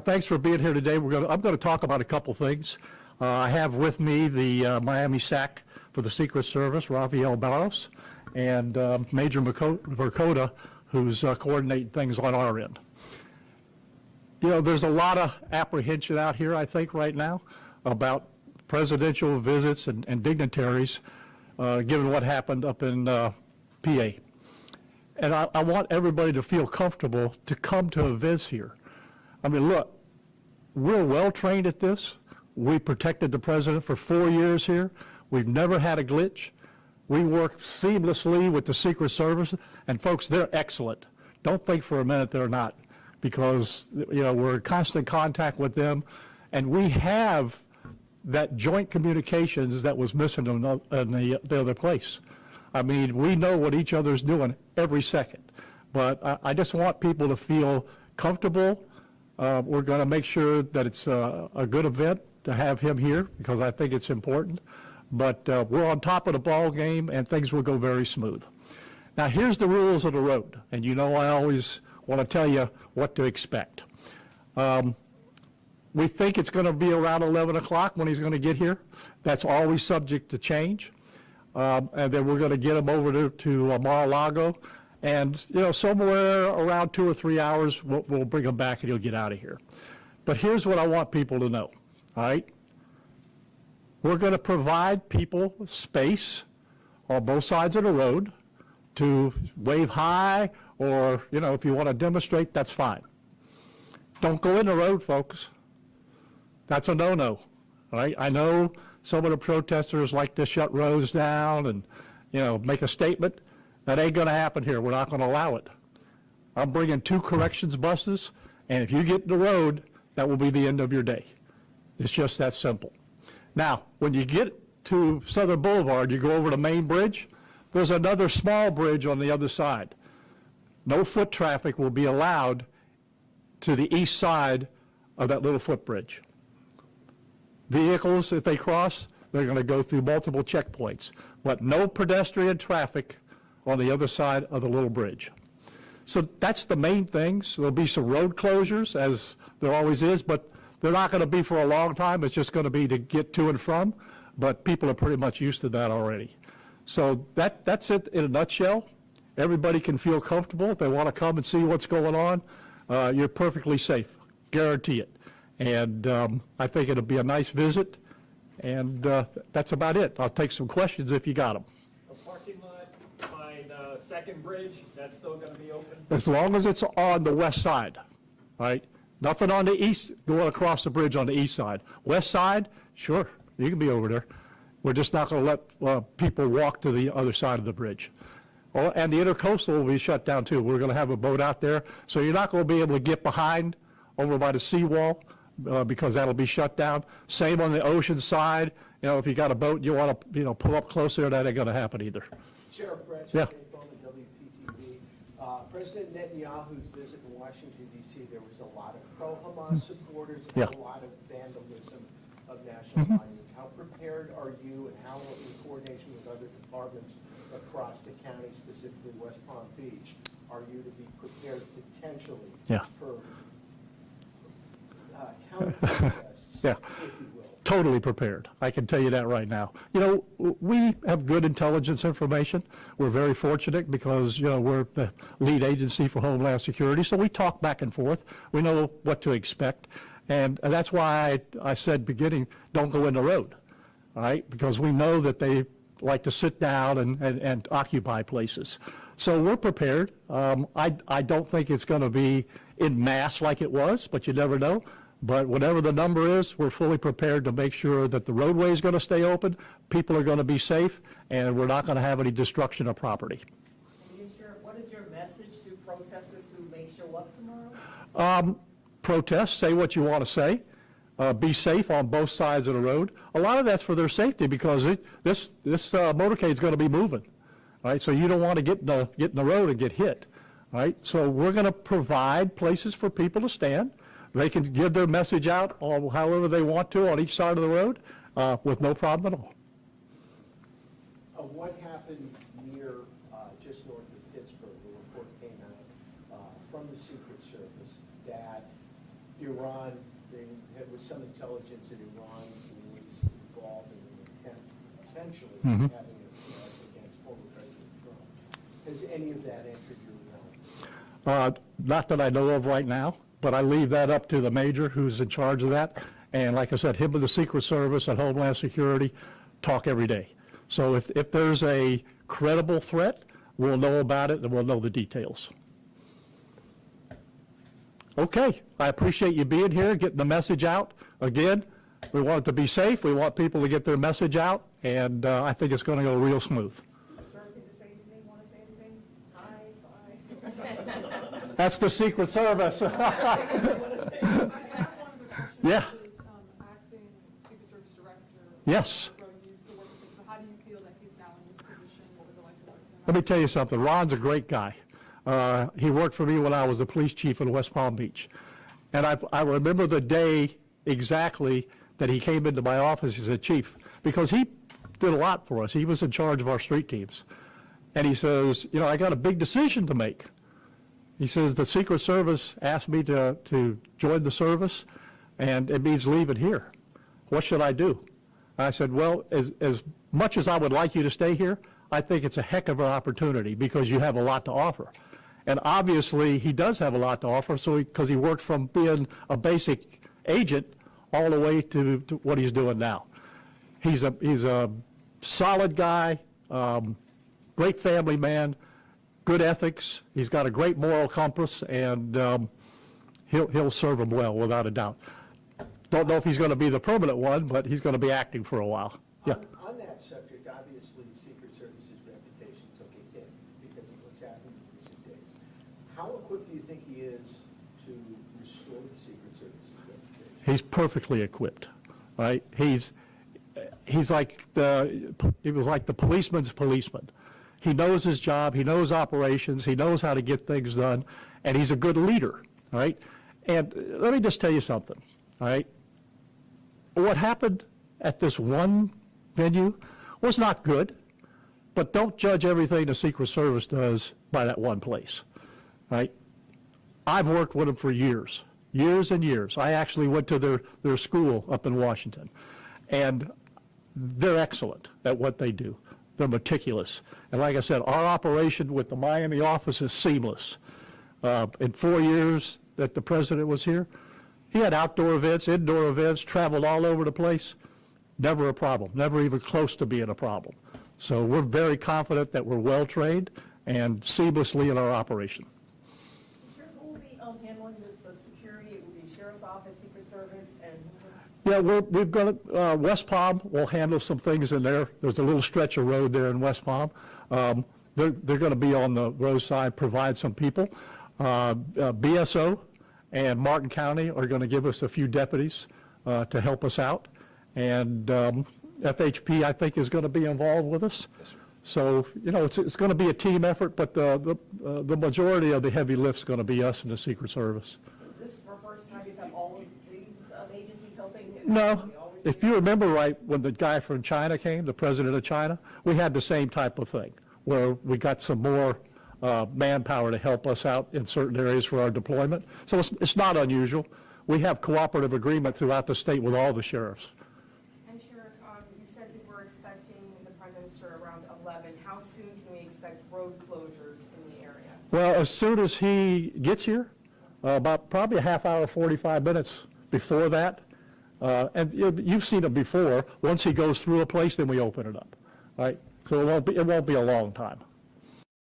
Thanks for being here today. I'm going to talk about a couple things. I have with me the Miami SAC for the Secret Service, Rafael Barros, and Major Vercoda, who's coordinating things on our end. You know, there's a lot of apprehension out here, I think, right now about presidential visits and dignitaries, given what happened up in PA. And I want everybody to feel comfortable to come to events here. I mean, look, we're well trained at this. We protected the president for 4 years here. We've never had a glitch. We work seamlessly with the Secret Service, and folks, they're excellent. Don't think for a minute they're not, because we're in constant contact with them, and we have that joint communications that was missing in the other place. I mean, we know what each other's doing every second, but I just want people to feel comfortable. We're going to make sure that it's a good event to have him here, because I think it's important. But we're on top of the ball game, and things will go very smooth. Now, here's the rules of the road, and I always want to tell you what to expect. We think it's going to be around 11 o'clock when he's going to get here. That's always subject to change. And then we're going to get him over to Mar-a-Lago. And, somewhere around 2 or 3 hours, we'll bring him back and he'll get out of here. But here's what I want people to know, all right? We're going to provide people space on both sides of the road to wave hi, or, if you want to demonstrate, that's fine. Don't go in the road, folks. That's a no-no, all right? I know some of the protesters like to shut roads down and, make a statement. That ain't going to happen here. We're not going to allow it. I'm bringing 2 corrections buses, and if you get in the road, that will be the end of your day. It's just that simple. Now, when you get to Southern Boulevard, you go over the main bridge, there's another small bridge on the other side. No foot traffic will be allowed to the east side of that little footbridge. Vehicles, if they cross, they're going to go through multiple checkpoints, but no pedestrian traffic on the other side of the little bridge. So that's the main things. There'll be some road closures, as there always is, but they're not going to be for a long time. It's just going to be to get to and from, but people are pretty much used to that already. So that's it in a nutshell. Everybody can feel comfortable. If they want to come and see what's going on, you're perfectly safe, guarantee it. And I think it'll be a nice visit, and that's about it. I'll take some questions if you got them. The parking lot by the second bridge, that's still going to be open? As long as it's on the west side, right? Nothing on the east, going across the bridge on the east side. West side, sure, you can be over there. We're just not going to let people walk to the other side of the bridge. Oh, and the intercoastal will be shut down too. We're going to have a boat out there, so you're not going to be able to get behind over by the seawall because that'll be shut down. Same on the ocean side. If you got a boat and you want to, pull up closer, that ain't going to happen either. Sheriff Bradshaw, Yeah. WPTV. President Netanyahu's visit in Washington, D.C., there was a lot of pro-Hamas supporters and a lot of vandalism of national monuments. How prepared are you, and how, in coordination with other departments across the county, specifically West Palm Beach, are you to be prepared potentially for counter-protests, if you will? Totally prepared. I can tell you that right now. We have good intelligence information. We're very fortunate because, we're the lead agency for Homeland Security, so we talk back and forth. We know what to expect, and that's why I said beginning, don't go in the road, all right? Because we know that they like to sit down and occupy places. So we're prepared. I don't think it's going to be in mass like it was, but you never know. But whatever the number is, we're fully prepared to make sure that the roadway is going to stay open, people are going to be safe, and we're not going to have any destruction of property. Sheriff, what is your message to protesters who may show up tomorrow? Protest, say what you want to say. Be safe on both sides of the road. A lot of that's for their safety, because this motorcade is going to be moving, right? So you don't want to get in the road and get hit, right? So we're going to provide places for people to stand. They can give their message out however they want to on each side of the road with no problem at all. What happened near just north of Pittsburgh? The report came out from the Secret Service that Iran, there was some intelligence that Iran was involved in an attempt, potentially, having an attack against former President Trump. Has any of that entered your realm? Not that I know of right now, but I leave that up to the major who's in charge of that. And like I said, him and the Secret Service and Homeland Security talk every day. So if there's a credible threat, we'll know about it and we'll know the details. Okay, I appreciate you being here, getting the message out. Again, we want it to be safe. We want people to get their message out, and I think it's going to go real smooth. Service need to say anything, want to say anything? Hi, bye. That's the Secret Service. I have one other question. Yeah. Is acting Secret Service Director. Yes. Used to work with him. So how do you feel that he's now in this position? What was it like to work with him? Let me tell you something. Ron's a great guy. He worked for me when I was the police chief in West Palm Beach. And I remember the day exactly that he came into my office as a chief, because he did a lot for us. He was in charge of our street teams. And he says, you know, I got a big decision to make. He says, the Secret Service asked me to join the service, and it means leaving here. What should I do? I said, well, as much as I would like you to stay here, I think it's a heck of an opportunity because you have a lot to offer. And obviously, he does have a lot to offer, because he worked from being a basic agent all the way to what he's doing now. He's a solid guy, great family man, good ethics. He's got a great moral compass, and he'll serve him well, without a doubt. Don't know if he's going to be the permanent one, but he's going to be acting for a while. Yeah. On that subject, obviously, the Secret Service's reputation took a hit because of what's happened in recent days. How equipped do you think he is to restore the Secret Service's reputation? He's perfectly equipped, right? He was like the policeman's policeman. He knows his job, he knows operations, he knows how to get things done, and he's a good leader, right? And let me just tell you something, all right? What happened at this one venue was not good, but don't judge everything the Secret Service does by that one place, right? I've worked with them for years and years. I actually went to their school up in Washington, and they're excellent at what they do. They're meticulous. And like I said, our operation with the Miami office is seamless. In 4 years that the president was here, he had outdoor events, indoor events, traveled all over the place. Never a problem, never even close to being a problem. So we're very confident that we're well-trained and seamlessly in our operation. Sheriff, who will be handling the security? It will be Sheriff's Office, Secret Service, and Yeah, we've got, West Palm will handle some things in there. There's a little stretch of road there in West Palm. They're going to be on the roadside, provide some people. BSO and Martin County are going to give us a few deputies to help us out. And FHP, I think, is going to be involved with us. So, you know, it's going to be a team effort, but the majority of the heavy lift's going to be us and the Secret Service. is this the first time you've had all of these agencies helping? No. If you remember right, when the guy from China came, the president of China, we had the same type of thing, where we got some more manpower to help us out in certain areas for our deployment. So it's not unusual. We have cooperative agreement throughout the state with all the sheriffs. And Sheriff, you said that we're expecting the Prime Minister around 11. How soon can we expect road closures in the area? Well, as soon as he gets here, about probably a half hour, 45 minutes before that. And you've seen it before. Once he goes through a place, then we open it up, right? So it won't be a long time.